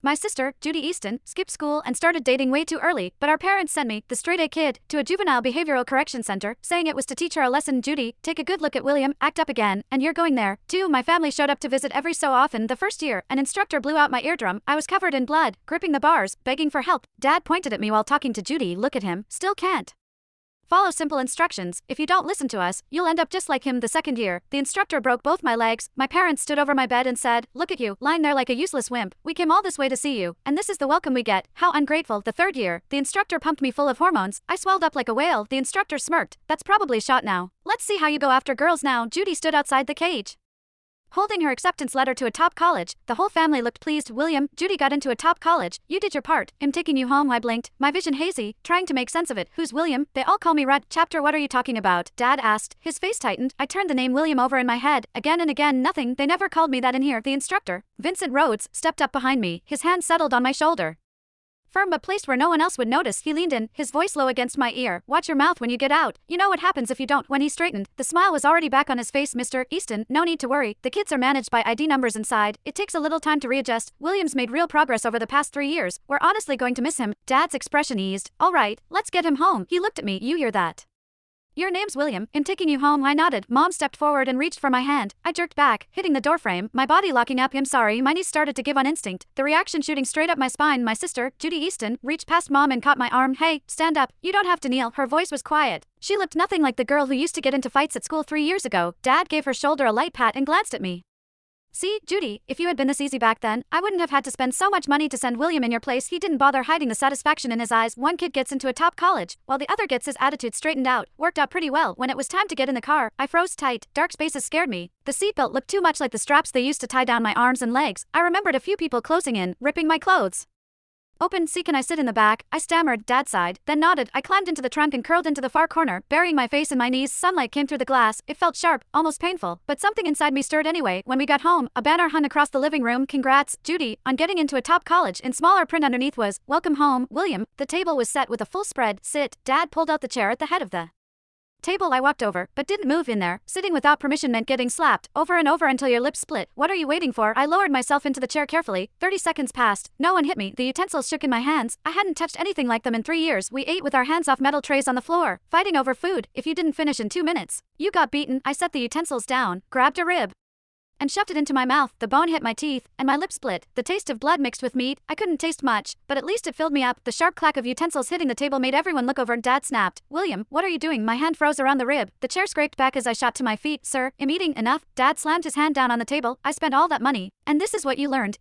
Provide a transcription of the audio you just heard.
My sister, Judy Easton, skipped school and started dating way too early, but our parents sent me, the straight A kid, to a juvenile behavioral correction center, saying it was to teach her a lesson. Judy, take a good look at William, act up again, and you're going there, too. My family showed up to visit every so often. The first year, an instructor blew out my eardrum. I was covered in blood, gripping the bars, begging for help. Dad pointed at me while talking to Judy. Look at him, still can't follow simple instructions. If you don't listen to us, you'll end up just like him. The second year, the instructor broke both my legs. My parents stood over my bed and said, look at you, lying there like a useless wimp. We came all this way to see you, and this is the welcome we get. How ungrateful. The third year, the instructor pumped me full of hormones. I swelled up like a whale. The instructor smirked. That's probably shot now. Let's see how you go after girls now. Judy stood outside the cage, holding her acceptance letter to a top college. The whole family looked pleased. William, Judy got into a top college. You did your part. I'm taking you home. I blinked, my vision hazy, trying to make sense of it. Who's William? They all call me Red. Chapter. What are you talking about? Dad asked. His face tightened. I turned the name William over in my head. Again and again, nothing. They never called me that in here. The instructor, Vincent Rhodes, stepped up behind me. His hand settled on my shoulder, firm but placed where no one else would notice. He leaned in, his voice low against my ear. Watch your mouth when you get out. You know what happens if you don't. When he straightened, the smile was already back on his face. Mr. Easton, no need to worry. The kids are managed by ID numbers inside. It takes a little time to readjust. William's made real progress over the past 3 years. We're honestly going to miss him. Dad's expression eased. All right, let's get him home. He looked at me. You hear that? Your name's William. I'm taking you home. I nodded. Mom stepped forward and reached for my hand. I jerked back, hitting the doorframe, my body locking up. I'm sorry. My knees started to give on instinct, the reaction shooting straight up my spine. My sister, Judy Easton, reached past Mom and caught my arm. Hey, stand up. You don't have to kneel. Her voice was quiet. She looked nothing like the girl who used to get into fights at school 3 years ago. Dad gave her shoulder a light pat and glanced at me. See, Judy, if you had been this easy back then, I wouldn't have had to spend so much money to send William in your place. He didn't bother hiding the satisfaction in his eyes. One kid gets into a top college, while the other gets his attitude straightened out. Worked out pretty well. When it was time to get in the car, I froze tight. Dark spaces scared me. The seatbelt looked too much like the straps they used to tie down my arms and legs. I remembered a few people closing in, ripping my clothes open. See, can I sit in the back? I stammered. Dad sighed, then nodded. I climbed into the trunk and curled into the far corner, burying my face in my knees. Sunlight came through the glass. It felt sharp, almost painful, but something inside me stirred anyway. When we got home, a banner hung across the living room. Congrats, Judy, on getting into a top college. In smaller print underneath was, welcome home, William. The table was set with a full spread. Sit. Dad pulled out the chair at the head of the table. I walked over, but didn't move. In there, sitting without permission meant getting slapped over and over until your lips split. What are you waiting for? I lowered myself into the chair carefully. 30 seconds passed. No one hit me. The utensils shook in my hands. I hadn't touched anything like them in 3 years. We ate with our hands off metal trays on the floor, fighting over food. If you didn't finish in 2 minutes, you got beaten. I set the utensils down, grabbed a rib, and shoved it into my mouth. The bone hit my teeth, and my lip split. The taste of blood mixed with meat. I couldn't taste much, but at least it filled me up. The sharp clack of utensils hitting the table made everyone look over. Dad snapped. William, what are you doing? My hand froze around the rib. The chair scraped back as I shot to my feet. Sir, I'm eating. Enough. Dad slammed his hand down on the table. I spent all that money, and this is what you learned.